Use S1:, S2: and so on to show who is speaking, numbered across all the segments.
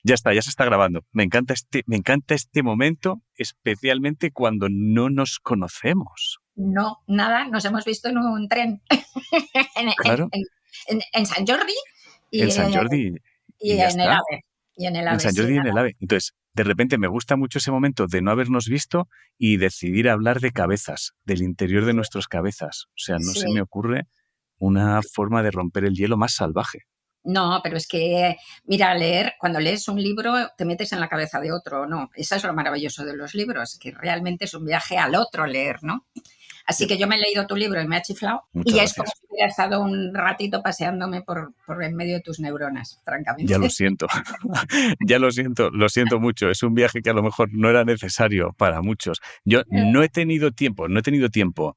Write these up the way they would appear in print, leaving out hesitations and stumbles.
S1: Ya está, ya se está grabando. Me encanta este momento, especialmente cuando no nos conocemos.
S2: No, nada, nos hemos visto en un tren en,
S1: Claro,
S2: en Sant Jordi
S1: en
S2: y,
S1: San Jordi
S2: y
S1: y ya
S2: en el
S1: está.
S2: AVE. Y en el
S1: En
S2: AVE,
S1: San
S2: sí,
S1: Jordi y en
S2: nada.
S1: el AVE. Entonces, de repente me gusta mucho ese momento de no habernos visto y decidir hablar de cabezas, del interior de nuestras cabezas. O sea, no se me
S2: Sí.
S1: ocurre una forma de romper el hielo más salvaje.
S2: No, pero es que, mira, cuando lees un libro te metes en la cabeza de otro, ¿no? Eso es lo maravilloso de los libros, que realmente es un viaje al otro leer, ¿no? Así que yo me he leído tu libro y me ha chiflado y
S1: Muchas
S2: ya es como
S1: gracias.
S2: si hubiera estado un ratito paseándome por en medio de tus neuronas,
S1: Ya lo
S2: francamente.
S1: siento, ya lo siento mucho. Es un viaje que a lo mejor no era necesario para muchos. Yo no he tenido tiempo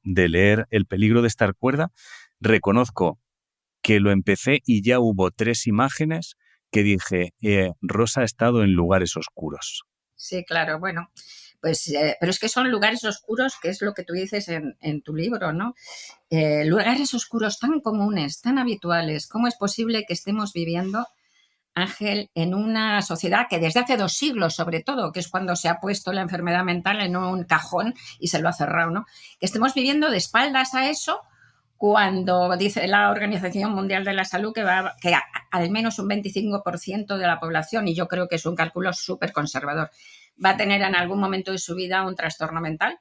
S1: de leer El peligro de estar cuerda. Reconozco que lo empecé y ya hubo 3 imágenes que dije, Rosa ha estado en lugares oscuros.
S2: Sí, claro, bueno, pues, pero es que son lugares oscuros, que es lo que tú dices en tu libro, ¿no? Lugares oscuros tan comunes, tan habituales. ¿Cómo es posible que estemos viviendo, Ángel, en una sociedad que desde hace 2 siglos, sobre todo, que es cuando se ha puesto la enfermedad mental en un cajón y se lo ha cerrado, ¿no? Que estemos viviendo de espaldas a eso cuando dice la Organización Mundial de la Salud que al menos un 25% de la población, y yo creo que es un cálculo súper conservador, va a tener en algún momento de su vida un trastorno mental.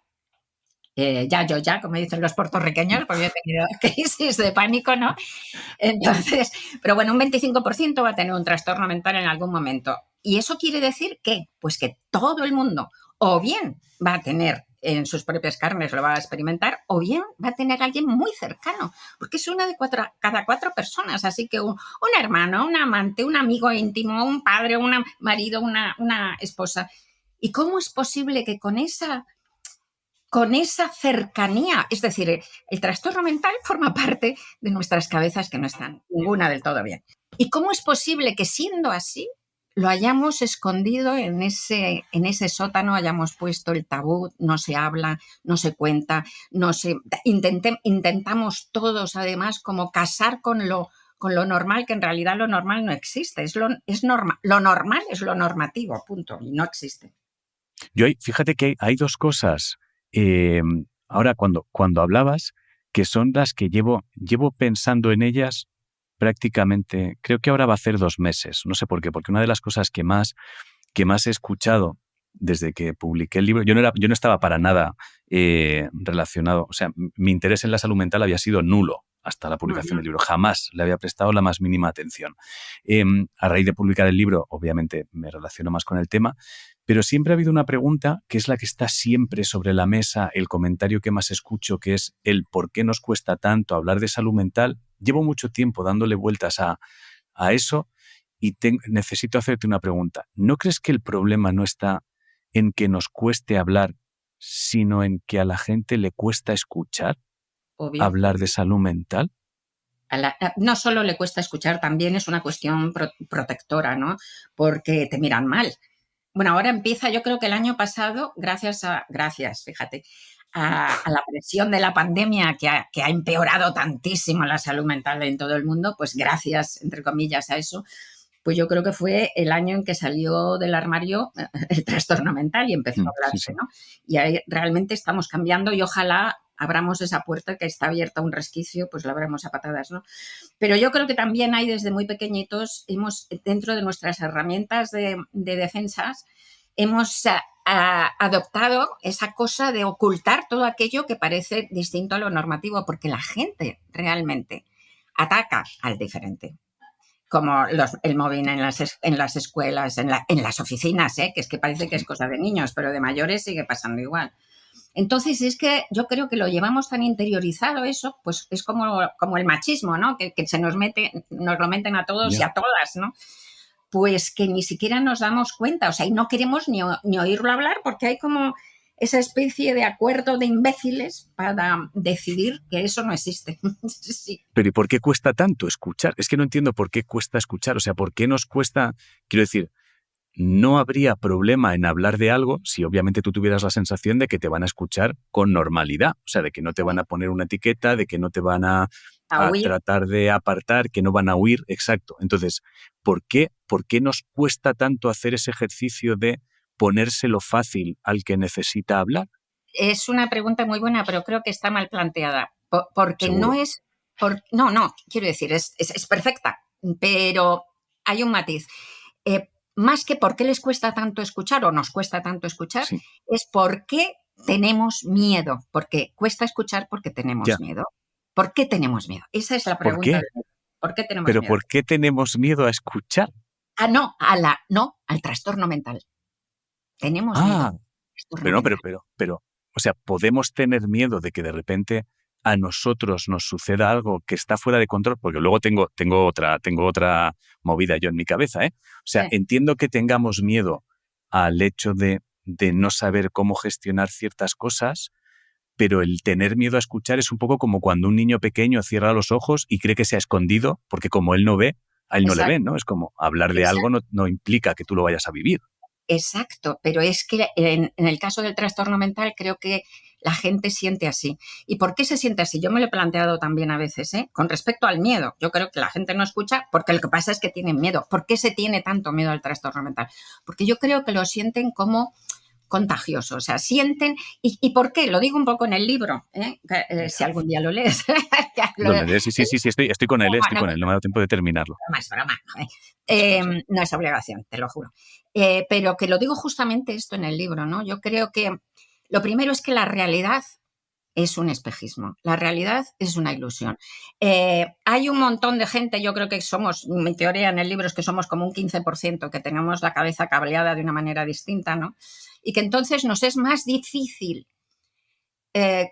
S2: Ya, como dicen los puertorriqueños, porque yo he tenido crisis de pánico, ¿no? Entonces, pero bueno, un 25% va a tener un trastorno mental en algún momento. ¿Y eso quiere decir qué? Pues que todo el mundo o bien va a tener en sus propias carnes, lo va a experimentar, o bien va a tener a alguien muy cercano, porque es una de cada 4 personas. Así que un hermano, un amante, un amigo íntimo, un padre, un marido, una esposa. ¿Y cómo es posible que con esa cercanía, es decir, el trastorno mental forma parte de nuestras cabezas que no están ninguna del todo bien? ¿Y cómo es posible que siendo así lo hayamos escondido en ese sótano, hayamos puesto el tabú, no se habla, no se cuenta, intentamos todos además como casar con lo normal, que en realidad lo normal no existe, lo normal es lo normativo, punto, y no existe.
S1: Fíjate que hay 2 cosas, eh, ahora cuando hablabas, que son las que llevo pensando en ellas prácticamente, creo que ahora va a hacer 2 meses. No sé por qué, porque una de las cosas que más he escuchado desde que publiqué el libro, yo no estaba para nada relacionado, o sea, mi interés en la salud mental había sido nulo hasta la publicación del libro, jamás le había prestado la más mínima atención. A raíz de publicar el libro, obviamente me relaciono más con el tema, pero siempre ha habido una pregunta que es la que está siempre sobre la mesa, el comentario que más escucho, que es el por qué nos cuesta tanto hablar de salud mental. Llevo mucho tiempo dándole vueltas a eso y necesito hacerte una pregunta. ¿No crees que el problema no está en que nos cueste hablar, sino en que a la gente le cuesta escuchar
S2: Obvio.
S1: hablar de salud mental?
S2: No solo le cuesta escuchar, también es una cuestión protectora, ¿no? Porque te miran mal. Bueno, ahora empieza, yo creo que el año pasado, gracias, fíjate, a la presión de la pandemia que ha empeorado tantísimo la salud mental en todo el mundo, pues gracias, entre comillas, a eso, pues yo creo que fue el año en que salió del armario el trastorno mental y empezó a
S1: Sí,
S2: hablarse,
S1: sí.
S2: ¿no? Y ahí realmente estamos cambiando y ojalá abramos esa puerta que está abierta a un resquicio, pues la abramos a patadas, ¿no? Pero yo creo que también hay desde muy pequeñitos, dentro de nuestras herramientas de defensas, hemos adoptado esa cosa de ocultar todo aquello que parece distinto a lo normativo, porque la gente realmente ataca al diferente. Como el mobbing en las escuelas, en las oficinas, que es que parece que es cosa de niños, pero de mayores sigue pasando igual. Entonces, es que yo creo que lo llevamos tan interiorizado eso, pues es como el machismo, ¿no? Que nos lo meten a todos y
S1: Ya.
S2: a todas, ¿no? Pues que ni siquiera nos damos cuenta, o sea, y no queremos ni oírlo hablar porque hay como esa especie de acuerdo de imbéciles para decidir que eso no existe. Sí.
S1: Pero ¿y por qué cuesta tanto escuchar? Es que no entiendo por qué cuesta escuchar. O sea, ¿por qué nos cuesta? Quiero decir, no habría problema en hablar de algo si obviamente tú tuvieras la sensación de que te van a escuchar con normalidad. O sea, de que no te van a poner una etiqueta, de que no te van a
S2: A
S1: a
S2: huir.
S1: tratar de apartar, que no van a huir, exacto. Entonces, ¿por qué nos cuesta tanto hacer ese ejercicio de ponérselo fácil al que necesita hablar?
S2: Es una pregunta muy buena, pero creo que está mal planteada. Porque no
S1: Seguro.
S2: es. No, quiero decir, es perfecta, pero hay un matiz. Más que por qué les cuesta tanto escuchar o nos cuesta tanto escuchar,
S1: Sí,
S2: es por qué tenemos miedo. Porque cuesta escuchar porque tenemos
S1: ya.
S2: miedo. ¿Por qué tenemos miedo? Esa es la
S1: ¿Por
S2: pregunta.
S1: qué?
S2: ¿Por qué tenemos
S1: ¿Pero
S2: miedo?
S1: por qué tenemos miedo a escuchar?
S2: No, no, al trastorno mental. Tenemos miedo
S1: Ah,
S2: al trastorno
S1: pero no,
S2: mental.
S1: o sea, podemos tener miedo de que de repente a nosotros nos suceda algo que está fuera de control, porque luego tengo otra movida yo en mi cabeza, ¿eh? O sea,
S2: Sí.
S1: entiendo que tengamos miedo al hecho de no saber cómo gestionar ciertas cosas, pero el tener miedo a escuchar es un poco como cuando un niño pequeño cierra los ojos y cree que se ha escondido, porque como él no ve, a él no le ven,
S2: Exacto.
S1: ¿no? Es como hablar de algo no implica que tú lo vayas a vivir.
S2: Exacto, pero es que en el caso del trastorno mental creo que la gente siente así. ¿Y por qué se siente así? Yo me lo he planteado también a veces, ¿eh? Con respecto al miedo. Yo creo que la gente no escucha porque lo que pasa es que tienen miedo. ¿Por qué se tiene tanto miedo al trastorno mental? Porque yo creo que lo sienten como contagioso, o sea, sienten. ¿Y por qué? Lo digo un poco en el libro, ¿eh? Si
S1: Venga.
S2: algún día lo lees. Ya
S1: Lo leeré, sí, estoy con él, estoy
S2: no,
S1: con él, no me ha dado tiempo de terminarlo.
S2: broma, es broma.
S1: Sí, lo sé.
S2: No es obligación, te lo juro. Pero que lo digo justamente esto en el libro, ¿no? Yo creo que lo primero es que la realidad es un espejismo, la realidad es una ilusión. Hay un montón de gente, yo creo que somos, mi teoría en el libro es que somos como un 15% que tenemos la cabeza cableada de una manera distinta, ¿no? Y que entonces nos es más difícil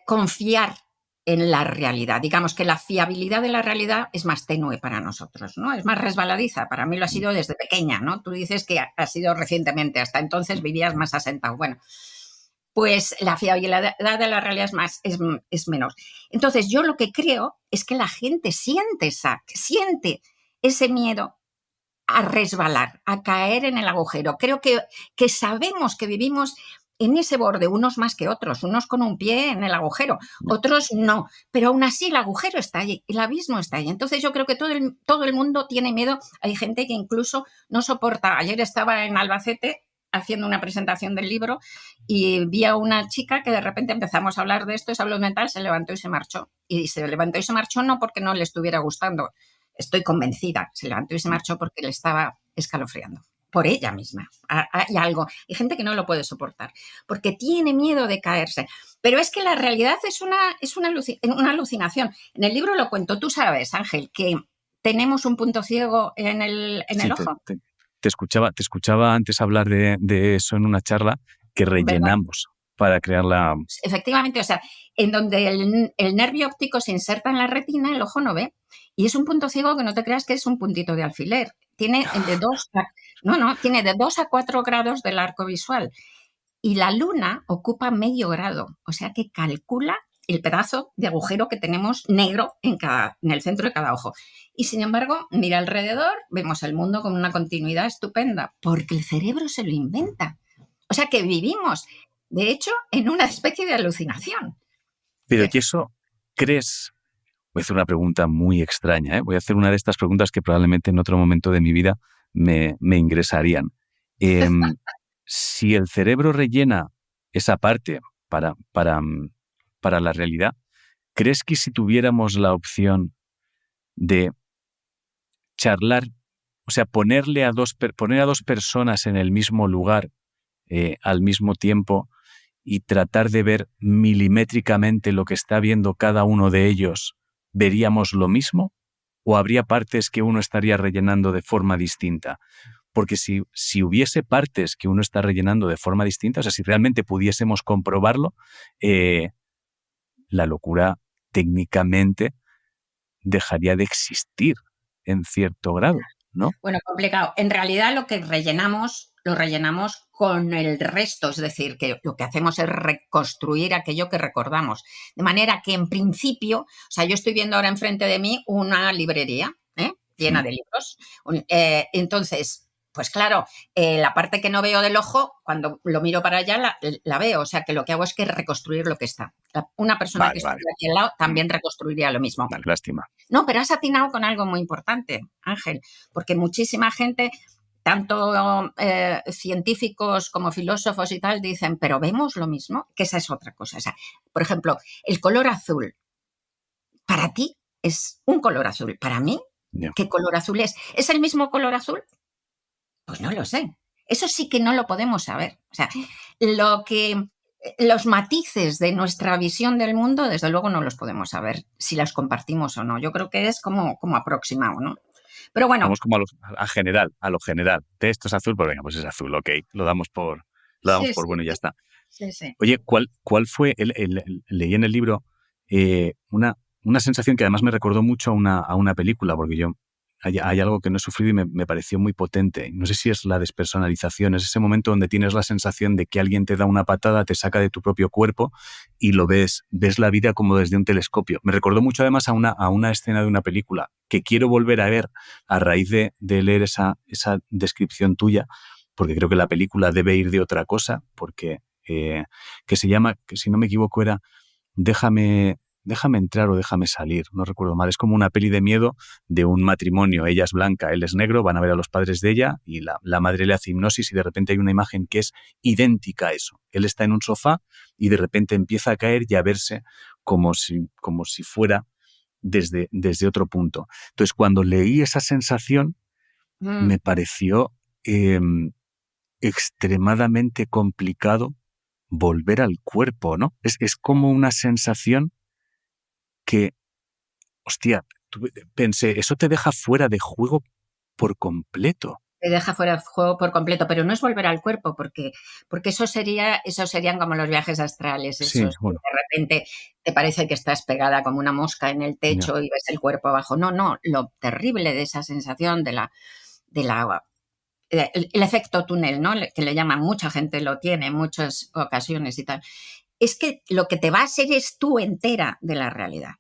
S2: confiar en la realidad. Digamos que la fiabilidad de la realidad es más tenue para nosotros, ¿no? Es más resbaladiza. Para mí lo ha sido desde pequeña, ¿no? Tú dices que ha sido recientemente, hasta entonces vivías más asentado. Bueno, pues la fiabilidad de la realidad es menor. Entonces, yo lo que creo es que la gente siente ese miedo a resbalar, a caer en el agujero. Creo que sabemos que vivimos en ese borde, unos más que otros, unos con un pie en el agujero, otros no, pero aún así el agujero está ahí, el abismo está ahí. Entonces yo creo que todo el mundo tiene miedo, hay gente que incluso no soporta. Ayer estaba en Albacete haciendo una presentación del libro y vi a una chica que de repente empezamos a hablar de esto, de salud mental, se levantó y se marchó. Y se levantó y se marchó no porque no le estuviera gustando, estoy convencida, se levantó y se marchó porque le estaba escalofriando por ella misma. Hay algo. Hay gente que no lo puede soportar porque tiene miedo de caerse. Pero es que la realidad una alucinación. En el libro lo cuento, tú sabes, Ángel, que tenemos un punto ciego en el
S1: Sí,
S2: ojo,
S1: te escuchaba antes hablar de eso en una charla que
S2: ¿verdad?
S1: rellenamos para crear la...
S2: Efectivamente, o sea, en donde el nervio óptico se inserta en la retina, el ojo no ve. Y es un punto ciego que no te creas que es un puntito de alfiler. Tiene tiene de 2 a 4 grados del arco visual. Y la luna ocupa medio grado, o sea que calcula el pedazo de agujero que tenemos negro en el centro de cada ojo. Y sin embargo, mira alrededor, vemos el mundo con una continuidad estupenda, porque el cerebro se lo inventa. O sea que vivimos, de hecho, en una especie de alucinación.
S1: Pero ¿y eso crees? Voy a hacer una pregunta muy extraña, ¿eh? Voy a hacer una de estas preguntas que probablemente en otro momento de mi vida me ingresarían. Em, si el cerebro rellena esa parte para la realidad, ¿crees que si tuviéramos la opción de charlar, o sea, poner a dos personas en el mismo lugar al mismo tiempo y tratar de ver milimétricamente lo que está viendo cada uno de ellos, ¿veríamos lo mismo? ¿O habría partes que uno estaría rellenando de forma distinta? Porque si hubiese partes que uno está rellenando de forma distinta, o sea, si realmente pudiésemos comprobarlo, eh, la locura técnicamente dejaría de existir en cierto grado, ¿no?
S2: Bueno, complicado. En realidad lo rellenamos con el resto, es decir, que lo que hacemos es reconstruir aquello que recordamos. De manera que en principio, o sea, yo estoy viendo ahora enfrente de mí una librería, llena
S1: Mm.
S2: de libros. Entonces, pues claro, la parte que no veo del ojo, cuando lo miro para allá, la veo. O sea, que lo que hago es que reconstruir lo que está. Una persona que
S1: Vale,
S2: está
S1: vale.
S2: aquí al lado también reconstruiría lo mismo.
S1: Vale, lástima.
S2: No, pero has atinado con algo muy importante, Ángel, porque muchísima gente, tanto científicos como filósofos y tal, dicen, pero vemos lo mismo, que esa es otra cosa. O sea, por ejemplo, el color azul, para ti es un color azul. Para mí,
S1: Ya.
S2: ¿qué color azul es? ¿Es el mismo color azul? Pues no lo sé. Eso sí que no lo podemos saber. O sea, los matices de nuestra visión del mundo, desde luego no los podemos saber si las compartimos o no. Yo creo que es como aproximado, ¿no? Pero bueno.
S1: Vamos como a lo general. De esto es azul, pues venga, pues es azul, ok. Lo damos por
S2: Sí,
S1: bueno y ya está.
S2: sí, sí.
S1: Oye, ¿cuál fue? Leí en el libro una sensación que además me recordó mucho a una película, porque hay algo que no he sufrido y me pareció muy potente. No sé si es la despersonalización, es ese momento donde tienes la sensación de que alguien te da una patada, te saca de tu propio cuerpo y lo ves la vida como desde un telescopio. Me recordó mucho además a una escena de una película que quiero volver a ver a raíz de leer esa descripción tuya, porque creo que la película debe ir de otra cosa, porque que se llama, que si no me equivoco era Déjame entrar o déjame salir, no recuerdo mal. Es como una peli de miedo de un matrimonio. Ella es blanca, él es negro, van a ver a los padres de ella y la madre le hace hipnosis y de repente hay una imagen que es idéntica a eso. Él está en un sofá y de repente empieza a caer y a verse como si fuera desde otro punto. Entonces, cuando leí esa sensación, me pareció extremadamente complicado volver al cuerpo, ¿no? Es como una sensación que, hostia, pensé, eso te deja fuera de juego por completo.
S2: Te deja fuera del juego por completo, pero no es volver al cuerpo, porque esos serían como los viajes astrales,
S1: Sí,
S2: esos que
S1: bueno,
S2: de repente te parece que estás pegada como una mosca en el
S1: ya,
S2: techo y ves el cuerpo abajo. No, no, lo terrible de esa sensación de la el efecto túnel, ¿no? Que le llaman, mucha gente lo tiene en muchas ocasiones y tal, es que lo que te vas eres tú entera de la realidad.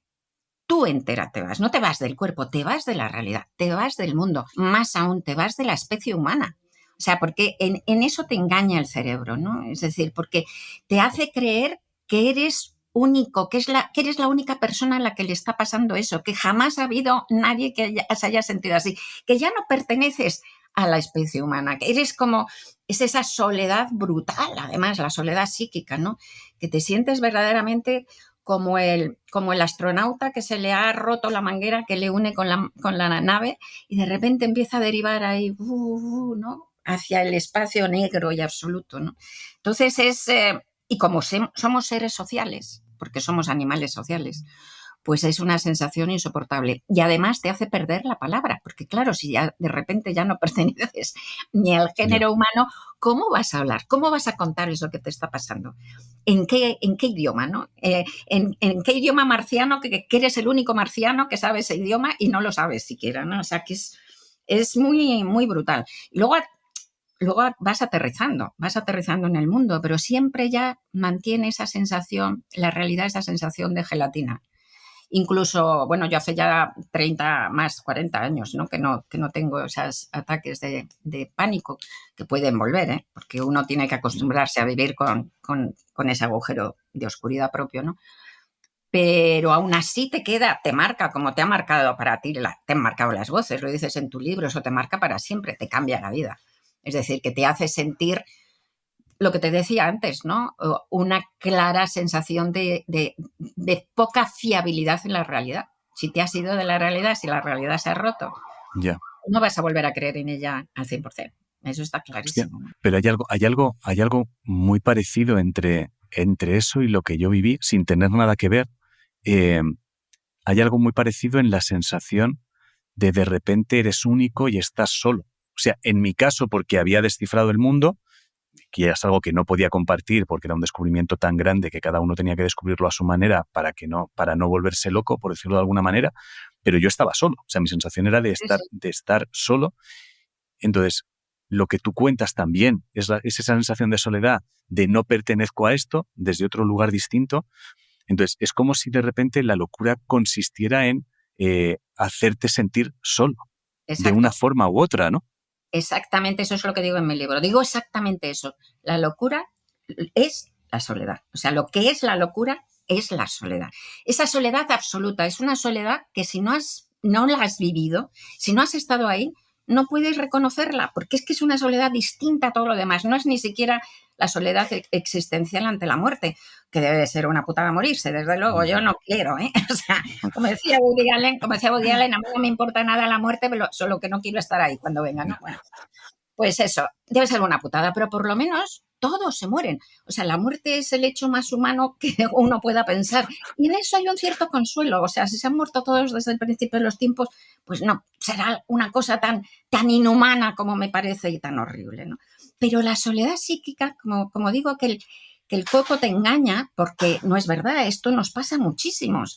S2: Tú entera te vas, no te vas del cuerpo, te vas de la realidad, te vas del mundo, más aún te vas de la especie humana. O sea, porque en eso te engaña el cerebro, ¿no? Es decir, porque te hace creer que eres único, que eres la única persona a la que le está pasando eso, que jamás ha habido nadie que se haya sentido así, que ya no perteneces a la especie humana, que eres es esa soledad brutal, además, la soledad psíquica, ¿no? Que te sientes verdaderamente como el astronauta que se le ha roto la manguera que le une con la nave y de repente empieza a derivar ahí, ¿no? Hacia el espacio negro y absoluto, ¿no? Entonces y como somos seres sociales, porque somos animales sociales, pues es una sensación insoportable. Y además te hace perder la palabra, porque claro, si ya de repente ya no perteneces ni al
S1: ya.
S2: género humano, ¿cómo vas a hablar? ¿Cómo vas a contar eso que te está pasando? ¿En qué idioma, no? ¿En qué idioma marciano, que eres el único marciano que sabe ese idioma y no lo sabes siquiera, ¿no? O sea, que es muy, muy brutal. Luego vas aterrizando en el mundo, pero siempre ya mantiene esa sensación, la realidad, esa sensación de gelatina. Incluso, bueno, yo hace ya 30 más 40 años, ¿no? Que no tengo esos ataques de pánico que pueden volver, ¿eh? Porque uno tiene que acostumbrarse a vivir con ese agujero de oscuridad propio, ¿no? Pero aún así te marca, como te ha marcado para ti, te han marcado las voces, lo dices en tu libro, eso te marca para siempre, te cambia la vida. Es decir, que te hace sentir lo que te decía antes, ¿no? Una clara sensación de poca fiabilidad en la realidad. Si te has ido de la realidad, si la realidad se ha roto,
S1: Ya.
S2: no vas a volver a creer en ella al 100%. Eso está
S1: Hostia,
S2: clarísimo.
S1: pero hay algo muy parecido entre eso y lo que yo viví, sin tener nada que ver. Eh, Hay algo muy parecido en la sensación de repente eres único y estás solo. O sea, en mi caso, porque había descifrado el mundo, que es algo que no podía compartir porque era un descubrimiento tan grande que cada uno tenía que descubrirlo a su manera para no volverse loco, por decirlo de alguna manera, pero yo estaba solo. O sea, mi sensación era
S2: Sí, sí.
S1: de estar solo. Entonces, lo que tú cuentas también es esa sensación de soledad, de no pertenezco a esto, desde otro lugar distinto. Entonces, es como si de repente la locura consistiera en hacerte sentir solo, de una
S2: Exacto.
S1: forma u otra, ¿no?
S2: Exactamente, eso es lo que digo en mi libro. Digo exactamente eso. La locura es la soledad. O sea, lo que es la locura es la soledad. Esa soledad absoluta es una soledad que si no la has vivido, si no has estado ahí, no puedes reconocerla, porque es que es una soledad distinta a todo lo demás. No es ni siquiera la soledad existencial ante la muerte, que debe de ser una putada morirse, desde luego. Yo no quiero, ¿eh? O sea, como decía Woody Allen, a mí no me importa nada la muerte, pero solo que no quiero estar ahí cuando venga, ¿no? Bueno, pues eso, debe ser una putada, pero por lo menos todos se mueren. O sea, la muerte es el hecho más humano que uno pueda pensar. Y en eso hay un cierto consuelo. O sea, si se han muerto todos desde el principio de los tiempos, pues no, será una cosa tan inhumana como me parece y tan horrible, ¿no? Pero la soledad psíquica, como digo, que el coco te engaña, porque no es verdad, esto nos pasa a muchísimos,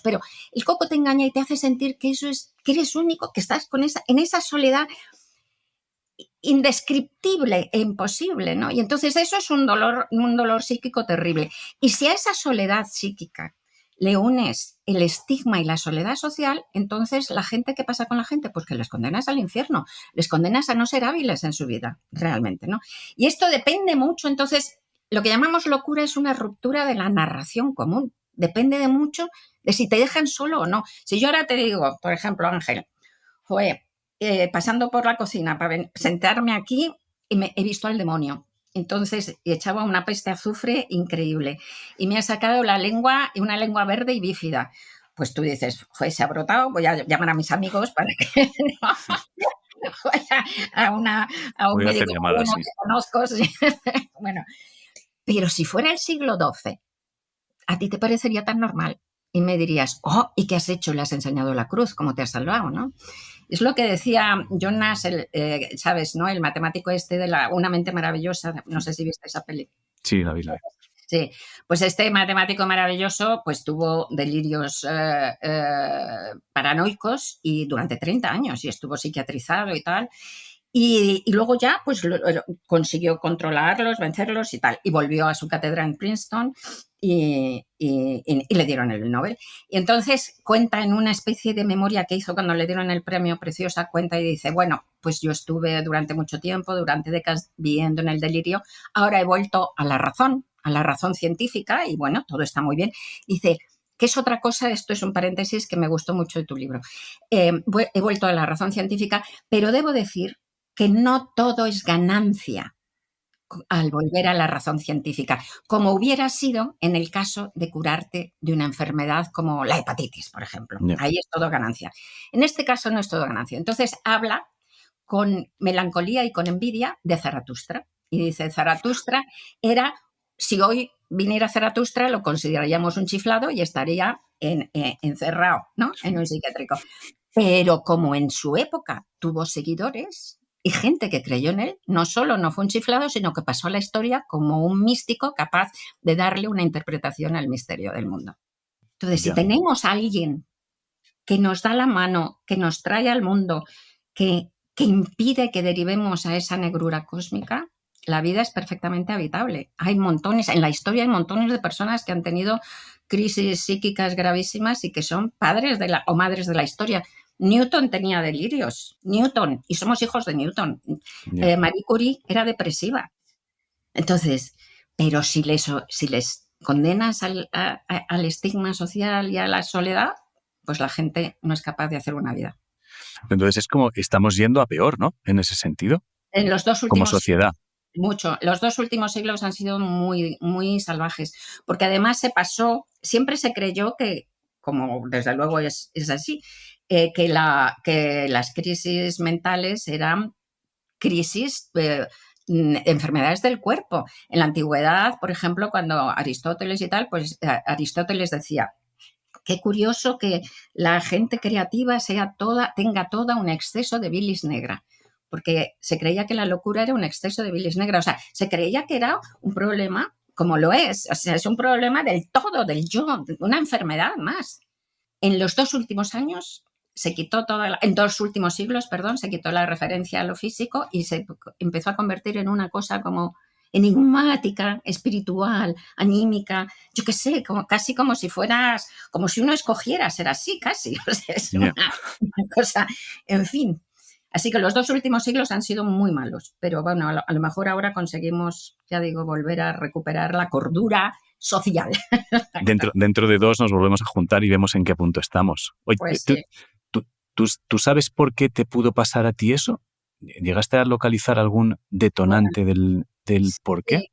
S2: pero el coco te engaña y te hace sentir que que eres único, que estás en esa soledad indescriptible e imposible, ¿no? Y entonces eso es un dolor psíquico terrible. Y si a esa soledad psíquica le unes el estigma y la soledad social, entonces la gente, ¿qué pasa con la gente? Pues que les condenas al infierno, les condenas a no ser hábiles en su vida, realmente, ¿no? Y esto depende mucho, entonces, lo que llamamos locura es una ruptura de la narración común. Depende de mucho de si te dejan solo o no. Si yo ahora te digo, por ejemplo, Ángel, joder, pasando por la cocina para sentarme aquí y he visto al demonio. Entonces echaba una peste a azufre increíble y me ha sacado la lengua, una lengua verde y bífida. Pues tú dices, joder, se ha brotado, voy a llamar a mis amigos para que no, vaya a un
S1: Voy a hacer
S2: médico
S1: llamadas,
S2: bueno
S1: sí.
S2: que conozco. Bueno, pero si fuera el siglo XII, a ti te parecería tan normal y me dirías, oh, ¿y qué has hecho? Le has enseñado la cruz, cómo te has salvado, ¿no? Es lo que decía Jonas, ¿sabes? ¿No? El matemático este de Una mente maravillosa. No sé si viste esa peli.
S1: Sí, la vi, la vi.
S2: Sí, pues este matemático maravilloso pues tuvo delirios paranoicos y durante 30 años y estuvo psiquiatrizado y tal. Y luego ya pues consiguió controlarlos, vencerlos y tal. Y volvió a su cátedra en Princeton y le dieron el Nobel. Y entonces cuenta en una especie de memoria que hizo cuando le dieron el premio Preciosa, cuenta y dice, bueno, pues yo estuve durante mucho tiempo, durante décadas viviendo en el delirio, ahora he vuelto a la razón científica y bueno, todo está muy bien. Dice, que es otra cosa, esto es un paréntesis que me gustó mucho de tu libro. He vuelto a la razón científica, pero debo decir que no todo es ganancia al volver a la razón científica, como hubiera sido en el caso de curarte de una enfermedad como la hepatitis, por ejemplo.
S1: Yeah.
S2: Ahí es todo ganancia. En este caso no es todo ganancia. Entonces habla con melancolía y con envidia de Zaratustra. Y dice, Zaratustra era, si hoy viniera Zaratustra, lo consideraríamos un chiflado y estaría encerrado, ¿no? En un psiquiátrico. Pero como en su época tuvo seguidores y gente que creyó en él, no solo no fue un chiflado, sino que pasó a la historia como un místico capaz de darle una interpretación al misterio del mundo. Entonces, si tenemos a alguien que nos da la mano, que nos trae al mundo, que impide que derivemos a esa negrura cósmica, la vida es perfectamente habitable. Hay montones, en la historia hay montones de personas que han tenido crisis psíquicas gravísimas y que son padres o madres de la historia. Newton tenía delirios, y somos hijos de Newton. Marie Curie era depresiva. Entonces, pero si les condenas al estigma social y a la soledad, pues la gente no es capaz de hacer una vida.
S1: Entonces es como estamos yendo a peor, ¿no? En ese sentido.
S2: En los dos últimos
S1: como sociedad.
S2: Mucho. Los 2 últimos siglos han sido muy, muy salvajes, porque además siempre se creyó que, como desde luego es así, que las crisis mentales eran crisis, enfermedades del cuerpo. En la antigüedad, por ejemplo, cuando Aristóteles y tal, pues Aristóteles decía, qué curioso que la gente creativa tenga toda un exceso de bilis negra, porque se creía que la locura era un exceso de bilis negra, o sea, se creía que era un problema, como lo es, o sea, es un problema del todo, del yo, una enfermedad más. En los 2 últimos años se quitó en 2 últimos siglos, perdón, se quitó la referencia a lo físico y se empezó a convertir en una cosa como enigmática, espiritual, anímica, yo qué sé, casi como si uno escogiera ser así, casi. O sea, es una cosa, en fin. Así que los 2 últimos siglos han sido muy malos, pero bueno, a lo mejor ahora conseguimos, ya digo, volver a recuperar la cordura social.
S1: Dentro de 2 nos volvemos a juntar y vemos en qué punto estamos. Oye,
S2: Pues sí.
S1: tú, ¿tú sabes por qué te pudo pasar a ti eso? ¿Llegaste a localizar algún
S2: Bueno,
S1: detonante del por qué?
S2: sí.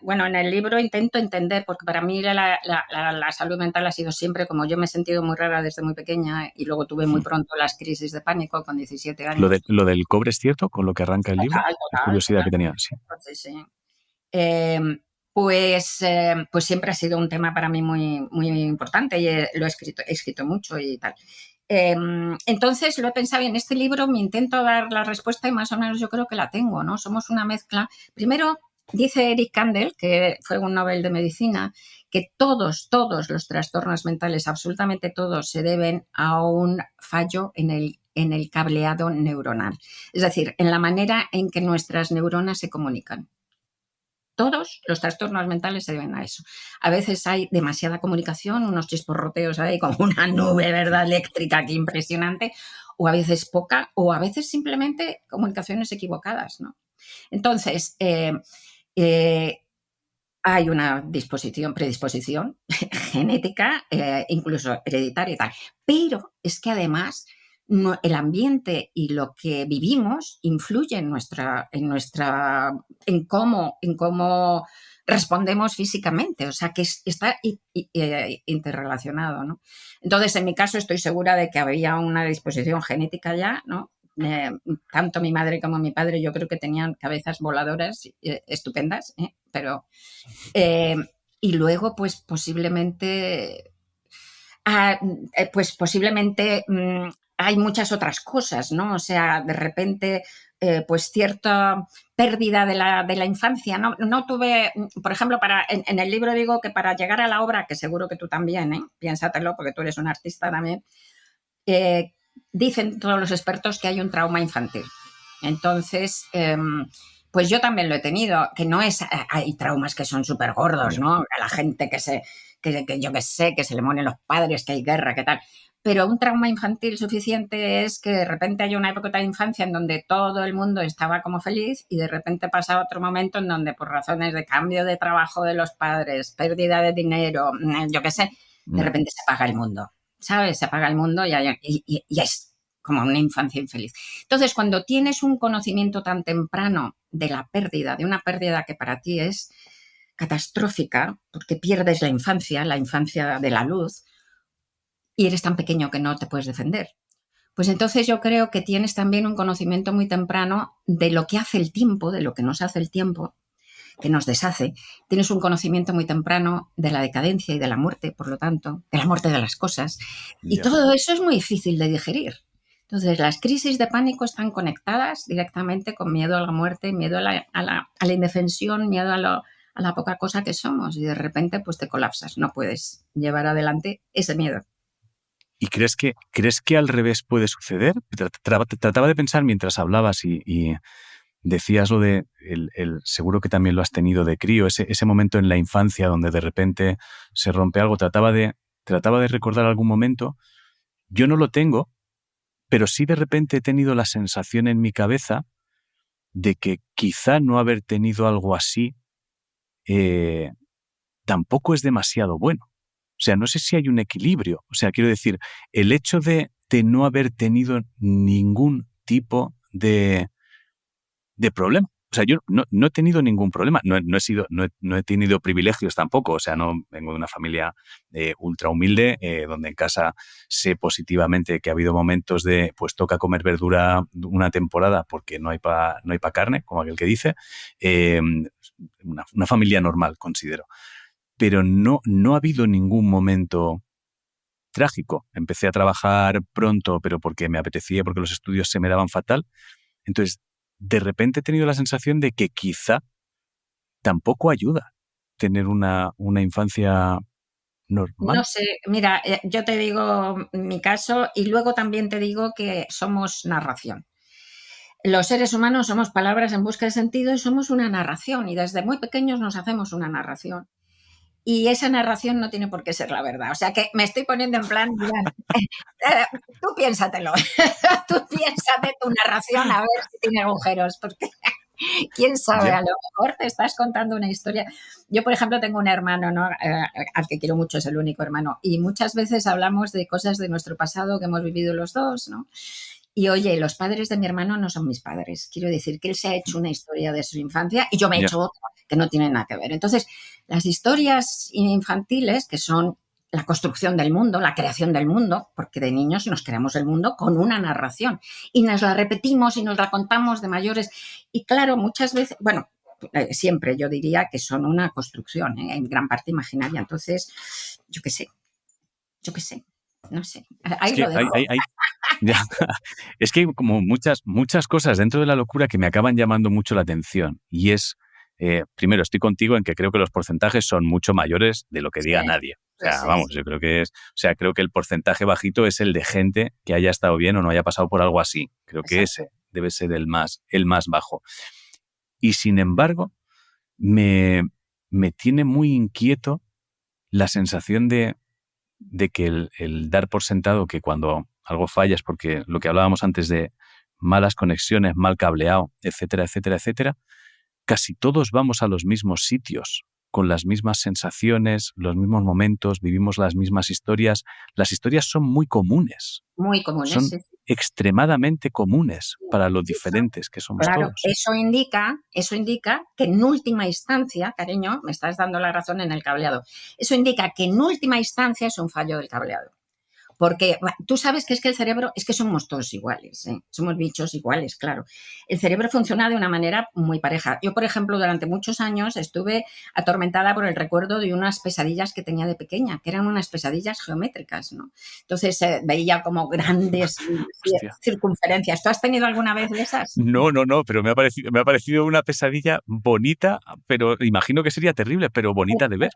S2: Bueno, en el libro intento entender, porque para mí la salud mental ha sido siempre, como yo me he sentido muy rara desde muy pequeña y luego tuve muy
S1: Hmm.
S2: pronto las crisis de pánico con 17
S1: ¿Lo,
S2: años.
S1: lo del cobre es cierto con lo que arranca el libro?
S2: Total,
S1: Es
S2: total,
S1: curiosidad que
S2: totalmente.
S1: tenía, sí.
S2: Sí, sí. Pues siempre ha sido un tema para mí muy, muy importante y lo he escrito mucho y tal. Entonces lo he pensado y en este libro me intento dar la respuesta y más o menos yo creo que la tengo, ¿no? Somos una mezcla. Primero, dice Eric Kandel, que fue un Nobel de Medicina, que todos los trastornos mentales, absolutamente todos, se deben a un fallo en el cableado neuronal. Es decir, en la manera en que nuestras neuronas se comunican. Todos los trastornos mentales se deben a eso. A veces hay demasiada comunicación, unos chisporroteos ahí como una nube, ¿verdad?, eléctrica aquí impresionante, o a veces poca, o a veces simplemente comunicaciones equivocadas, ¿no? Entonces, eh, hay una predisposición genética, incluso hereditaria y tal. Pero es que además el ambiente y lo que vivimos influye en cómo respondemos físicamente. O sea, que está interrelacionado, ¿no? Entonces, en mi caso, estoy segura de que había una disposición genética ya, ¿no? Eh, Tanto mi madre como mi padre yo creo que tenían cabezas voladoras estupendas, pero eh, y luego, pues posiblemente hay muchas otras cosas, ¿no? O sea, de repente, pues cierta pérdida de la infancia. No tuve, por ejemplo, en el libro digo que para llegar a la obra, que seguro que tú también, piénsatelo, porque tú eres un artista también, eh, dicen todos los expertos que hay un trauma infantil. Entonces, pues yo también lo he tenido, que no es, hay traumas que son súper gordos,
S1: Ya.
S2: ¿no? A la gente que yo qué sé, que se le mueren los padres, que hay guerra, que tal. Pero un trauma infantil suficiente es que de repente hay una época de infancia en donde todo el mundo estaba como feliz y de repente pasa otro momento en donde por razones de cambio de trabajo de los padres, pérdida de dinero, yo qué sé, de
S1: Ya.
S2: repente se apaga el mundo. ¿Sabes? Se apaga el mundo y es como una infancia infeliz. Entonces, cuando tienes un conocimiento tan temprano de una pérdida que para ti es catastrófica, porque pierdes la infancia de la luz, y eres tan pequeño que no te puedes defender, pues entonces yo creo que tienes también un conocimiento muy temprano de lo que hace el tiempo, de lo que nos hace el tiempo, que nos deshace. Tienes un conocimiento muy temprano de la decadencia y de la muerte, por lo tanto, de la muerte de las cosas. Y
S1: Ya.
S2: todo eso es muy difícil de digerir. Entonces, las crisis de pánico están conectadas directamente con miedo a la muerte, miedo a la indefensión, miedo a la poca cosa que somos. Y de repente, pues te colapsas. No puedes llevar adelante ese miedo.
S1: ¿Y crees que al revés puede suceder? Trataba de pensar mientras hablabas y decías lo de, seguro que también lo has tenido de crío, ese momento en la infancia donde de repente se rompe algo. Trataba de recordar algún momento. Yo no lo tengo, pero sí de repente he tenido la sensación en mi cabeza de que quizá no haber tenido algo así eh, tampoco es demasiado bueno. O sea, no sé si hay un equilibrio. O sea, quiero decir, el hecho de no haber tenido ningún tipo de problema. O sea, yo no he tenido ningún problema. No he tenido privilegios tampoco. O sea, no vengo de una familia ultra humilde, donde en casa sé positivamente que ha habido momentos de, pues toca comer verdura una temporada porque no hay pa carne, como aquel que dice. Eh, una familia normal, considero. Pero no ha habido ningún momento trágico. Empecé a trabajar pronto, pero porque me apetecía, porque los estudios se me daban fatal. Entonces, de repente he tenido la sensación de que quizá tampoco ayuda tener una infancia
S2: No
S1: normal.
S2: sé, mira, yo te digo mi caso y luego también te digo que somos narración. Los seres humanos somos palabras en busca de sentido y somos una narración y desde muy pequeños nos hacemos una narración. y esa narración no tiene por qué ser la verdad. O sea que me estoy poniendo en plan, Iván, tú piénsatelo, tú piénsate tu narración a ver si tiene agujeros, porque quién sabe,
S1: Ya,
S2: a lo mejor te estás contando una historia. Yo, por ejemplo, tengo un hermano, ¿no? Al que quiero mucho, es el único hermano, y muchas veces hablamos de cosas de nuestro pasado que hemos vivido los dos, ¿no? Y oye, los padres de mi hermano no son mis padres. Quiero decir que él se ha hecho una historia de su infancia y yo me he
S1: ya.
S2: hecho otra que no tiene nada que ver. Entonces, las historias infantiles, que son la construcción del mundo, la creación del mundo, porque de niños nos creamos el mundo con una narración y nos la repetimos y nos la contamos de mayores. Y claro, muchas veces, bueno, siempre yo diría que son una construcción, en gran parte imaginaria. Entonces, yo qué sé, yo qué sé, no sé.
S1: Es
S2: Ahí
S1: que
S2: lo dejo.
S1: ya. Es que hay como muchas cosas dentro de la locura que me acaban llamando mucho la atención. Y es, primero, estoy contigo en que creo que los porcentajes son mucho mayores de lo que
S2: Sí,
S1: diga nadie. O
S2: sí,
S1: sea,
S2: sí,
S1: vamos,
S2: sí.
S1: yo creo que es, o sea, creo que el porcentaje bajito es el de gente que haya estado bien o no haya pasado por algo así. Creo que
S2: Exacto.
S1: ese debe ser el más bajo. Y sin embargo, me, me tiene muy inquieto la sensación de que el dar por sentado que cuando algo falla es porque lo que hablábamos antes de malas conexiones, mal cableado, etcétera, etcétera, etcétera, casi todos vamos a los mismos sitios, con las mismas sensaciones, los mismos momentos, vivimos las mismas historias. Las historias son muy comunes,
S2: Muy comunes,
S1: son
S2: sí, sí.
S1: extremadamente comunes para lo
S2: Eso,
S1: diferentes que somos
S2: claro,
S1: todos.
S2: eso indica que en última instancia, cariño, me estás dando la razón en el cableado. Eso indica que en última instancia es un fallo del cableado. Porque bueno, tú sabes que es que el cerebro, es que somos todos iguales, ¿eh? Somos bichos iguales, claro. El cerebro funciona de una manera muy pareja. Yo, por ejemplo, durante muchos años estuve atormentada por el recuerdo de unas pesadillas que tenía de pequeña, que eran unas pesadillas geométricas, ¿no? Entonces veía como grandes
S1: Hostia.
S2: circunferencias. ¿Tú has tenido alguna vez de esas?
S1: No, pero me ha parecido una pesadilla bonita, pero imagino que sería terrible, pero bonita de ver.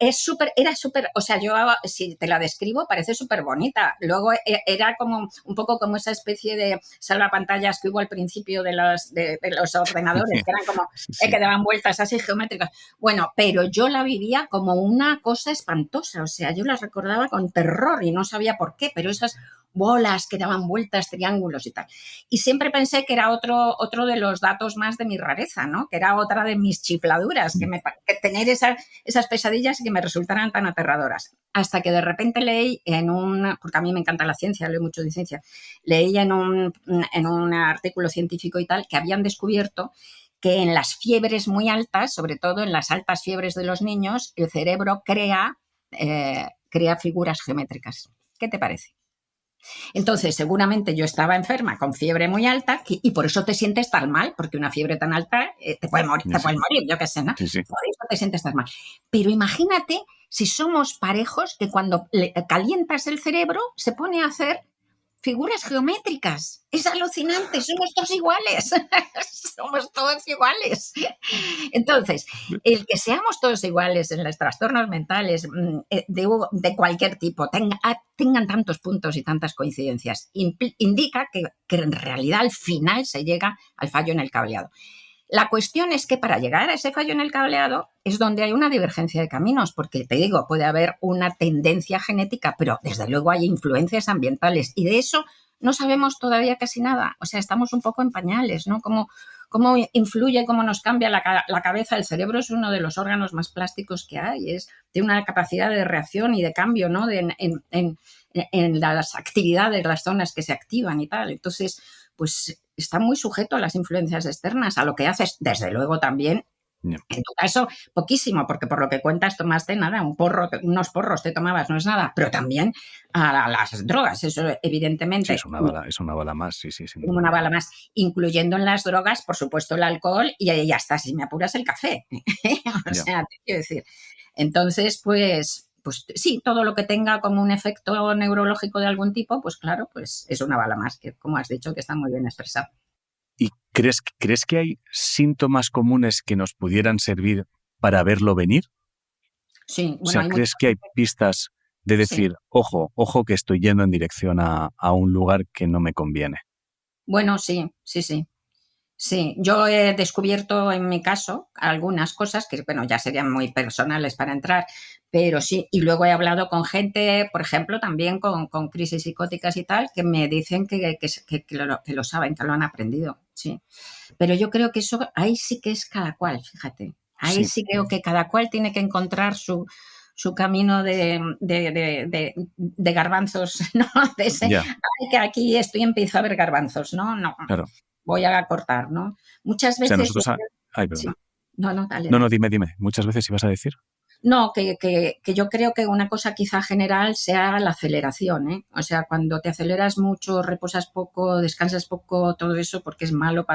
S2: Era súper, o sea, yo si te la describo parece súper bonita. Luego era como un poco como esa especie de salvapantallas que hubo al principio de los ordenadores, que eran como
S1: Sí.
S2: que daban vueltas así geométricas. Bueno, pero yo la vivía como una cosa espantosa, o sea, yo las recordaba con terror y no sabía por qué, pero esas bolas que daban vueltas, triángulos y tal. Y siempre pensé que era otro de los datos más de mi rareza, ¿no? Que era otra de mis chifladuras, que tener esas pesadillas que me resultaran tan aterradoras. Hasta que de repente leí porque a mí me encanta la ciencia, leo mucho de ciencia, leí en un artículo científico y tal, que habían descubierto que en las fiebres muy altas, sobre todo en las altas fiebres de los niños, el cerebro crea figuras geométricas. ¿Qué te parece? Entonces, seguramente yo estaba enferma con fiebre muy alta y por eso te sientes tan mal, porque una fiebre tan alta te
S1: Sí,
S2: puedes morir, yo qué sé, ¿no?
S1: sí, sí.
S2: Por eso te sientes tan mal. Pero imagínate si somos parejos que cuando le calientas el cerebro se pone a hacer figuras geométricas. Es alucinante, somos todos iguales. Somos todos iguales. Entonces, el que seamos todos iguales en los trastornos mentales de cualquier tipo, tengan tantos puntos y tantas coincidencias, indica que en realidad al final se llega al fallo en el cableado. La cuestión es que para llegar a ese fallo en el cableado es donde hay una divergencia de caminos, porque te digo, puede haber una tendencia genética, pero desde luego hay influencias ambientales y de eso no sabemos todavía casi nada. O sea, estamos un poco en pañales, ¿no? Cómo influye, cómo nos cambia la cabeza. El cerebro es uno de los órganos más plásticos que hay, tiene una capacidad de reacción y de cambio, ¿no? En las actividades, las zonas que se activan y tal. Entonces, pues está muy sujeto a las influencias externas, a lo que haces, desde luego también.
S1: Ya.
S2: En tu caso, poquísimo, porque por lo que cuentas tomaste nada, unos porros te tomabas, no es nada, pero también a las drogas, eso
S1: Sí,
S2: evidentemente,
S1: es una bala más, sí, sí, sin
S2: como
S1: duda.
S2: una bala más, incluyendo en las drogas, por supuesto, el alcohol y ya está, si me apuras el café. O
S1: Ya.
S2: sea, te quiero decir. Entonces, pues sí, todo lo que tenga como un efecto neurológico de algún tipo, pues claro, pues es una bala más, que como has dicho, que está muy bien expresado.
S1: ¿Y crees que hay síntomas comunes que nos pudieran servir para verlo venir?
S2: Sí,
S1: O
S2: bueno,
S1: sea,
S2: hay mucho.
S1: ¿crees que hay pistas de
S2: Sí.
S1: decir, ojo que estoy yendo en dirección a un lugar que no me conviene?
S2: Bueno, sí, sí, sí. Sí, yo he descubierto en mi caso algunas cosas que, bueno, ya serían muy personales para entrar, pero sí, y luego he hablado con gente, por ejemplo, también con crisis psicóticas y tal, que me dicen que lo saben, que lo han aprendido, sí. Pero yo creo que eso ahí sí que es cada cual, fíjate. Ahí
S1: Sí,
S2: sí creo que cada cual tiene que encontrar su camino de garbanzos, ¿no? De ese,
S1: ya,
S2: ay, que aquí estoy empiezo a ver garbanzos, ¿no? No,
S1: claro.
S2: voy a cortar, ¿no? Muchas
S1: O sea,
S2: veces yo
S1: nosotros... Ay,
S2: sí.
S1: perdona.
S2: No, no, dale,
S1: No, no,
S2: dale.
S1: dime. Muchas veces ibas a decir.
S2: No, que yo creo que una cosa quizá general sea la aceleración, ¿eh? O sea, cuando te aceleras mucho, reposas poco, descansas poco, todo eso, porque es malo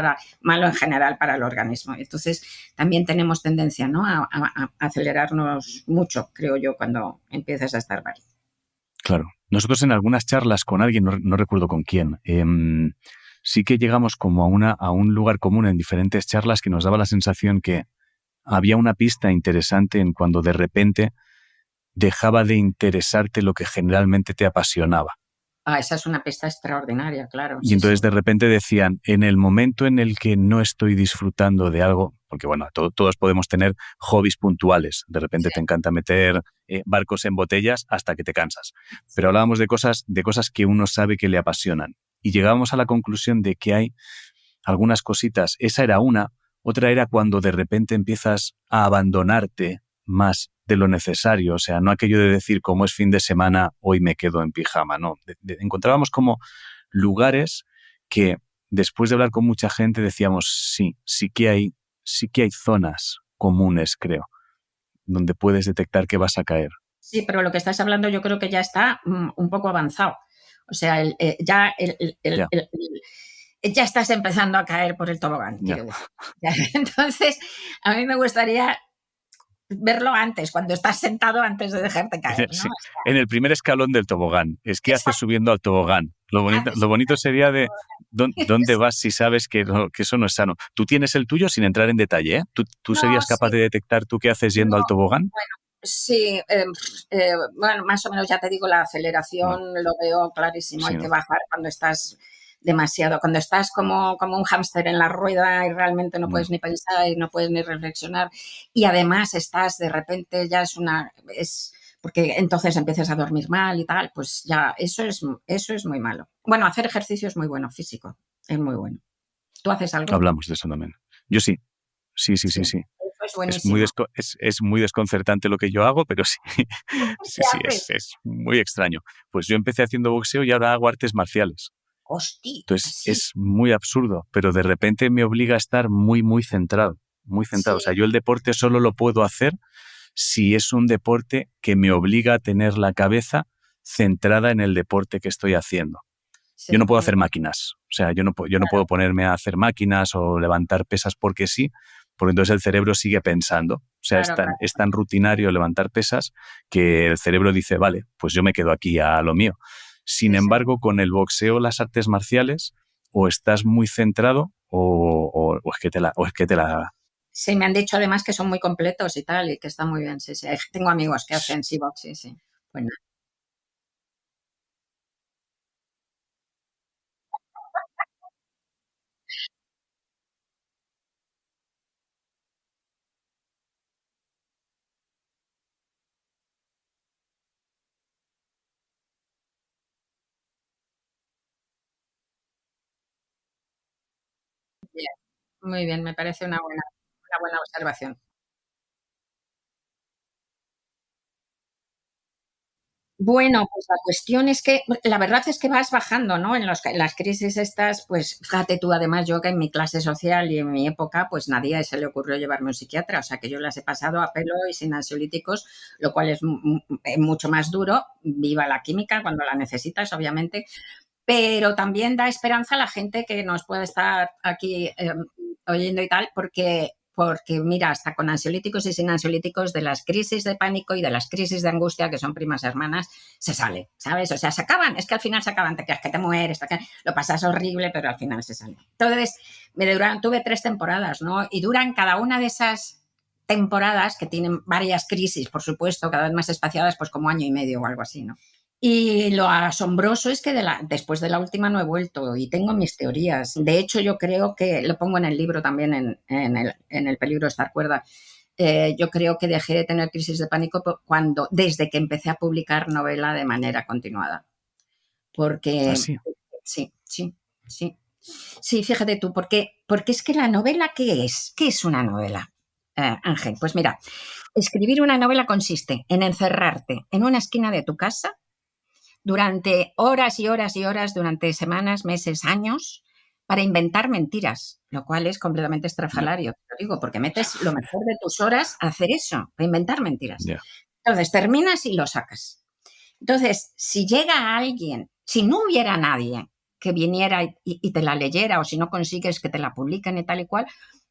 S2: en general para el organismo. Entonces, también tenemos tendencia, ¿no? A acelerarnos mucho, creo yo, cuando empiezas a estar mal.
S1: Claro. Nosotros en algunas charlas con alguien, no recuerdo con quién, sí que llegamos como a un lugar común en diferentes charlas que nos daba la sensación que había una pista interesante en cuando de repente dejaba de interesarte lo que generalmente te apasionaba.
S2: Ah, esa es una pista extraordinaria, claro,
S1: Y
S2: sí, sí.
S1: entonces de repente decían, en el momento en el que no estoy disfrutando de algo, porque bueno, todos podemos tener hobbies puntuales, de repente
S2: Sí,
S1: te encanta meter barcos en botellas hasta que te cansas, pero
S2: sí.
S1: hablábamos de cosas que uno sabe que le apasionan. Y llegábamos a la conclusión de que hay algunas cositas, esa era una, otra era cuando de repente empiezas a abandonarte más de lo necesario, o sea, no aquello de decir como es fin de semana, hoy me quedo en pijama, no, encontrábamos como lugares que después de hablar con mucha gente decíamos, sí que hay zonas comunes, creo, donde puedes detectar que vas a caer.
S2: Sí, pero lo que estás hablando yo creo que ya está un poco avanzado. O sea, ya
S1: Ya,
S2: ya estás empezando a caer por el tobogán,
S1: ya.
S2: quiero decir. Ya, entonces, a mí me gustaría verlo antes, cuando estás sentado antes de dejarte caer, ¿no?
S1: Sí,
S2: O sea,
S1: en el primer escalón del tobogán. Es que haces
S2: exacto,
S1: subiendo al tobogán.
S2: haces
S1: Lo bonito sería de dónde
S2: sí.
S1: vas si sabes que eso no es sano. Tú tienes el tuyo sin entrar en detalle, ¿eh? ¿Tú
S2: No,
S1: serías capaz
S2: sí,
S1: de detectar tú qué haces
S2: no,
S1: yendo al tobogán?
S2: bueno, sí, bueno, más o menos ya te digo, la
S1: No,
S2: aceleración lo veo clarísimo,
S1: sí,
S2: hay que
S1: ¿no?
S2: bajar cuando estás demasiado, cuando estás como un hámster en la rueda y realmente no
S1: Mm.
S2: puedes ni pensar y no puedes ni reflexionar y además estás de repente ya es porque entonces empiezas a dormir mal y tal, pues ya eso es muy malo. Bueno, hacer ejercicio es muy bueno, físico, es muy bueno. ¿Tú haces algo?
S1: Hablamos de eso también. Yo sí,
S2: Sí,
S1: sí.
S2: eso es buenísimo.
S1: Es muy desconcertante lo que yo hago, pero sí,
S2: ¿Qué
S1: sí,
S2: haces?
S1: es muy extraño. Pues yo empecé haciendo boxeo y ahora hago artes marciales.
S2: Hostia,
S1: Entonces
S2: así.
S1: es muy absurdo, pero de repente me obliga a estar muy centrado, muy centrado. O sea,
S2: Sí,
S1: yo el deporte solo lo puedo hacer si es un deporte que me obliga a tener la cabeza centrada en el deporte que estoy haciendo. Yo no
S2: sí,
S1: puedo
S2: muy
S1: hacer
S2: bien.
S1: máquinas, o sea, yo no puedo
S2: Claro,
S1: ponerme a hacer máquinas o levantar pesas porque sí, porque entonces el cerebro sigue pensando. O sea,
S2: claro, claro.
S1: es tan rutinario levantar pesas que el cerebro dice, vale, pues yo me quedo aquí a lo mío. Sin
S2: Sí, sí.
S1: embargo, con el boxeo, las artes marciales, o estás muy centrado o es que o es que te la...
S2: Sí, me han dicho además que son muy completos y tal, y que está muy bien, sí, sí. Tengo amigos que hacen Seabox, sí, sí. Pues nada, bien. Muy bien, me parece una buena observación. Bueno, pues la cuestión es que la verdad es que vas bajando, ¿no? En las crisis estas, pues fíjate tú, además yo que en mi clase social y en mi época, pues nadie se le ocurrió llevarme a un psiquiatra, o sea que yo las he pasado a pelo y sin ansiolíticos, lo cual es mucho más duro. Viva la química cuando la necesitas, obviamente, pero también da esperanza a la gente que nos puede estar aquí oyendo y tal, porque mira, hasta con ansiolíticos y sin ansiolíticos, de las crisis de pánico y de las crisis de angustia, que son primas hermanas, se sale, ¿sabes? O sea, se acaban, es que al final se acaban, te creas que te mueres, lo pasas horrible, pero al final se sale. Entonces, tuve 3 temporadas, ¿no? Y duran cada una de esas temporadas, que tienen varias crisis, por supuesto, cada vez más espaciadas, pues como año y medio o algo así, ¿no? Y lo asombroso es que después de la última no he vuelto y tengo mis teorías. De hecho, yo creo que, lo pongo en el libro también, en el peligro de estar cuerda, yo creo que dejé de tener crisis de pánico desde que empecé a publicar novela de manera continuada. Porque
S1: Así.
S2: sí, sí, sí. Sí, fíjate tú, porque es que la novela, ¿qué es? ¿Qué es una novela, Ángel? Pues mira, escribir una novela consiste en encerrarte en una esquina de tu casa durante horas y horas y horas, durante semanas, meses, años, para inventar mentiras, lo cual es completamente
S1: Ya,
S2: estrafalario, te lo digo, porque metes lo mejor de tus horas a hacer eso, a inventar mentiras.
S1: ya,
S2: Entonces, terminas y lo sacas. Entonces, si llega alguien, si no hubiera nadie que viniera y te la leyera, o si no consigues que te la publiquen y tal y cual,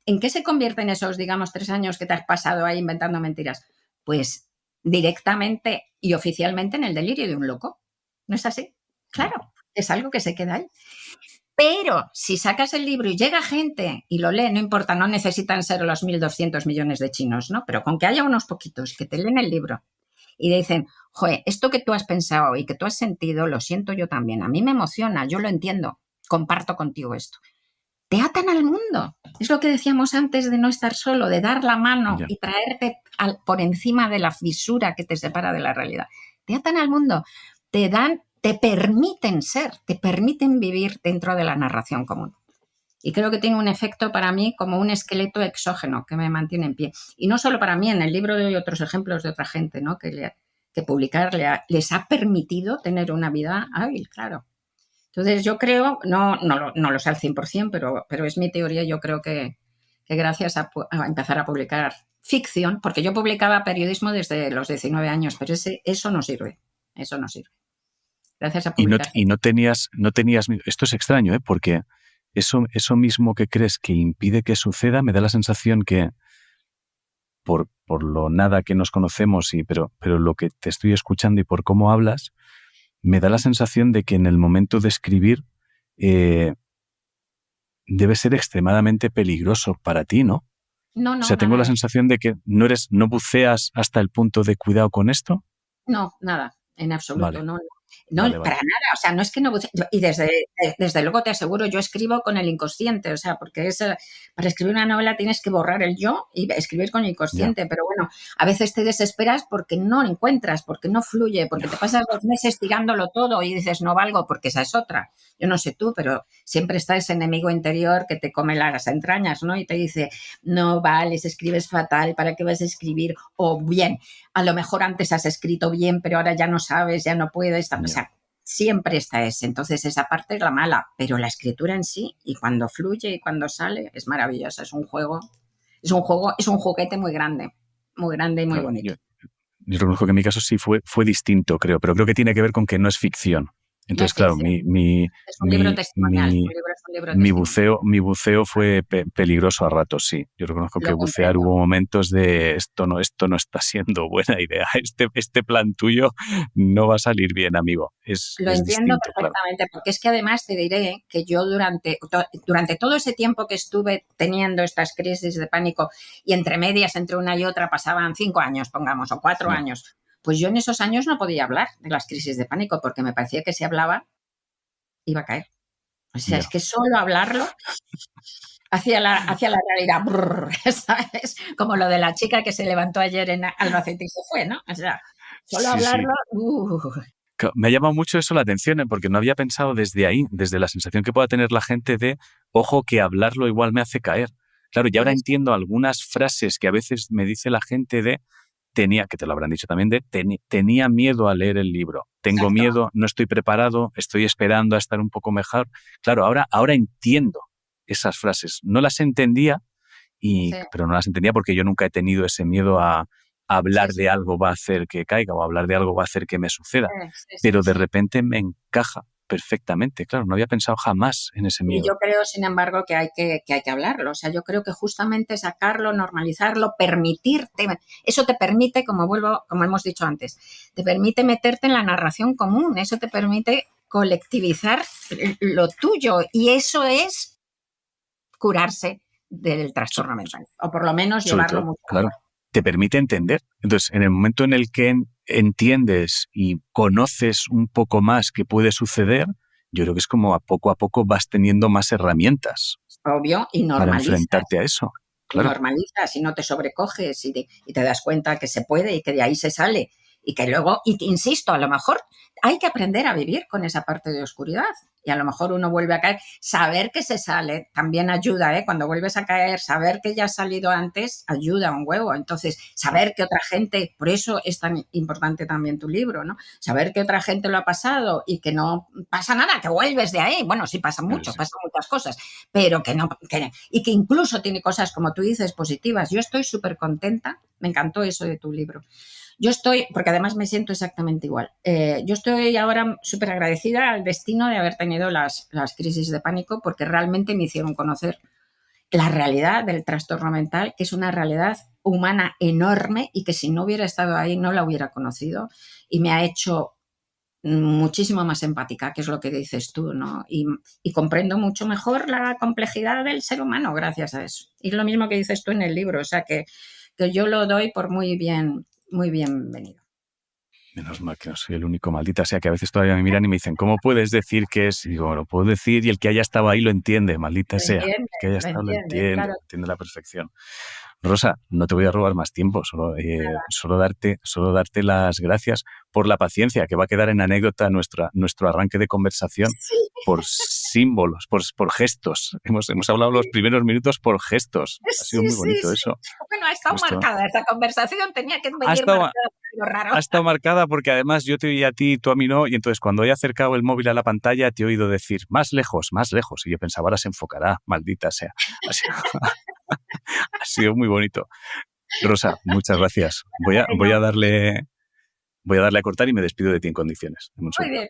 S2: ¿en qué se convierten esos, digamos, 3 años que te has pasado ahí inventando mentiras? Pues directamente y oficialmente en el delirio de un loco. ¿No es así?
S1: ya,
S2: Claro, es algo que se queda ahí. Pero si sacas el libro y llega gente y lo lee, no importa, no necesitan ser los 1.200 millones de chinos, ¿no? Pero con que haya unos poquitos que te leen el libro y dicen, joder, esto que tú has pensado y que tú has sentido, lo siento yo también, a mí me emociona, yo lo entiendo, comparto contigo esto. Te atan al mundo. Es lo que decíamos antes de no estar solo, de dar la mano
S1: ya.
S2: y traerte por encima de la fisura que te separa de la realidad. Te atan al mundo, te permiten ser, te permiten vivir dentro de la narración común. Y creo que tiene un efecto para mí como un esqueleto exógeno que me mantiene en pie. Y no solo para mí, en el libro doy otros ejemplos de otra gente, ¿no? Que publicar les ha permitido tener una vida hábil, claro. Entonces yo creo, no lo sé al 100%, pero es mi teoría, yo creo que gracias a empezar a publicar ficción, porque yo publicaba periodismo desde los 19 años, pero eso no sirve, eso no sirve. Gracias a
S1: Y no,
S2: publicar
S1: y
S2: ficción.
S1: no tenías, esto es extraño, ¿eh? Porque eso mismo que crees que impide que suceda, me da la sensación que por lo nada que nos conocemos, pero lo que te estoy escuchando y por cómo hablas, me da la sensación de que en el momento de escribir eh, debe ser extremadamente peligroso para ti, ¿no?
S2: No,
S1: O
S2: no,
S1: sea, tengo
S2: nada
S1: la
S2: de eso.
S1: sensación de que no buceas hasta el punto de cuidado con esto.
S2: No, nada, en absoluto,
S1: Vale,
S2: no, no. No,
S1: vale,
S2: para
S1: vale.
S2: nada, o sea, no es que no y desde luego te aseguro, yo escribo con el inconsciente, o sea, porque para escribir una novela tienes que borrar el yo y escribir con el
S1: Ya,
S2: inconsciente, pero bueno, a veces te desesperas porque no encuentras, porque no fluye, porque te pasas 2 meses tirándolo todo y dices no valgo, porque esa es otra. Yo no sé tú, pero siempre está ese enemigo interior que te come las entrañas, ¿no? Y te dice, no vales, escribes fatal, ¿para qué vas a escribir? O bien, a lo mejor antes has escrito bien, pero ahora ya no sabes, ya no puedes, o
S1: ya.
S2: sea, siempre está ese. Entonces esa parte es la mala, pero la escritura en sí y cuando fluye y cuando sale es maravillosa, es un juguete muy grande y muy
S1: Claro,
S2: bonito.
S1: yo reconozco que en mi caso sí fue distinto, creo, pero creo que tiene que ver con que no es ficción.
S2: No
S1: Entonces,
S2: es
S1: claro,
S2: ficción, es un libro testimonial, un
S1: mi,
S2: libro es un libro testimonial.
S1: mi buceo fue peligroso a ratos, sí. Yo reconozco que
S2: Lo
S1: bucear
S2: comprendo.
S1: hubo momentos de esto no está siendo buena idea. Este plan tuyo no va a salir bien, amigo.
S2: Lo
S1: Es
S2: entiendo
S1: distinto, claro.
S2: perfectamente, porque es que además te diré que yo durante todo ese tiempo que estuve teniendo estas crisis de pánico y entre medias, entre una y otra, pasaban 5 años, pongamos, o cuatro
S1: Ya,
S2: años, pues yo en esos años no podía hablar de las crisis de pánico porque me parecía que si hablaba iba a caer. O sea, es
S1: ya.
S2: que solo hablarlo hacia la realidad, brrr, ¿sabes? Como lo de la chica que se levantó ayer en Albacete y se fue, ¿no? O sea, solo
S1: Sí, sí.
S2: hablarlo,
S1: Me ha llamado mucho eso la atención, porque no había pensado desde ahí, desde la sensación que pueda tener la gente de, ojo, que hablarlo igual me hace caer. Claro, y ahora
S2: pues
S1: entiendo algunas frases que a veces me dice la gente de, que te lo habrán dicho también, de, tenía miedo a leer el libro, tengo
S2: exacto.
S1: miedo, no estoy preparado, estoy esperando a estar un poco mejor. Claro, ahora entiendo esas frases. No las entendía,
S2: Sí,
S1: pero no las entendía porque yo nunca he tenido ese miedo a
S2: sí,
S1: hablar
S2: sí,
S1: de algo va a hacer que caiga o hablar de algo va a hacer que me suceda.
S2: sí, sí,
S1: Pero de
S2: sí.
S1: repente me encaja perfectamente. Claro, no había pensado jamás en ese
S2: Y
S1: miedo.
S2: yo creo, sin embargo, que hay que hablarlo. O sea, yo creo que justamente sacarlo, normalizarlo, permitirte, eso te permite, como hemos dicho antes, te permite meterte en la narración común, eso te permite colectivizar lo tuyo y eso es curarse del trastorno mental, o por lo menos
S1: Sobre
S2: llevarlo
S1: todo,
S2: mucho
S1: claro,
S2: mejor.
S1: te permite entender. Entonces, en el momento en el que entiendes y conoces un poco más qué puede suceder, yo creo que es como a poco vas teniendo más herramientas
S2: Obvio, y
S1: para
S2: normalizas.
S1: enfrentarte a eso.
S2: Y
S1: Claro.
S2: normalizas y no te sobrecoges y te das cuenta que se puede y que de ahí se sale. Y que luego, y te insisto, a lo mejor hay que aprender a vivir con esa parte de oscuridad. Y a lo mejor uno vuelve a caer. Saber que se sale también ayuda, ¿eh? Cuando vuelves a caer, saber que ya has salido antes ayuda un huevo. Entonces, saber que otra gente, por eso es tan importante también tu libro, ¿no? Saber que otra gente lo ha pasado y que no pasa nada, que vuelves de ahí. Bueno, sí pasa mucho,
S1: Sí.
S2: pasan muchas cosas, pero que no, y que incluso tiene cosas, como tú dices, positivas. Yo estoy súper contenta, me encantó eso de tu libro. Yo estoy, porque además me siento exactamente igual, yo estoy ahora súper agradecida al destino de haber tenido las crisis de pánico, porque realmente me hicieron conocer la realidad del trastorno mental, que es una realidad humana enorme y que si no hubiera estado ahí no la hubiera conocido, y me ha hecho muchísimo más empática, que es lo que dices tú, ¿no? Y comprendo mucho mejor la complejidad del ser humano gracias a eso. Y es lo mismo que dices tú en el libro, o sea que yo lo doy por muy bienvenido.
S1: Menos mal que no soy el único, maldita sea, que a veces todavía me miran y me dicen, ¿cómo puedes decir que es? Y digo, lo puedo decir y el que haya estado ahí lo entiende, maldita sea. El que haya estado lo entiende,
S2: Claro.
S1: lo entiende a la perfección. Rosa, no te voy a robar más tiempo, solo darte las gracias por la paciencia, que va a quedar en anécdota nuestro arranque de conversación
S2: Sí.
S1: por símbolos, por gestos. Hemos hablado los primeros minutos por gestos. Ha sido
S2: Sí,
S1: muy
S2: sí,
S1: bonito
S2: sí.
S1: eso.
S2: Bueno, ha estado marcada esta conversación, tenía que
S1: Ha
S2: venir
S1: estado,
S2: marcada por algo raro.
S1: ha estado marcada porque además yo te oí a ti y tú a mí no, y entonces cuando he acercado el móvil a la pantalla te he oído decir más lejos, y yo pensaba, ahora se enfocará, maldita sea. Ha sido, ha sido muy bonito. Rosa, muchas gracias. Voy a darle a cortar y me despido de ti en condiciones. En un
S2: Muy
S1: segundo.
S2: bien.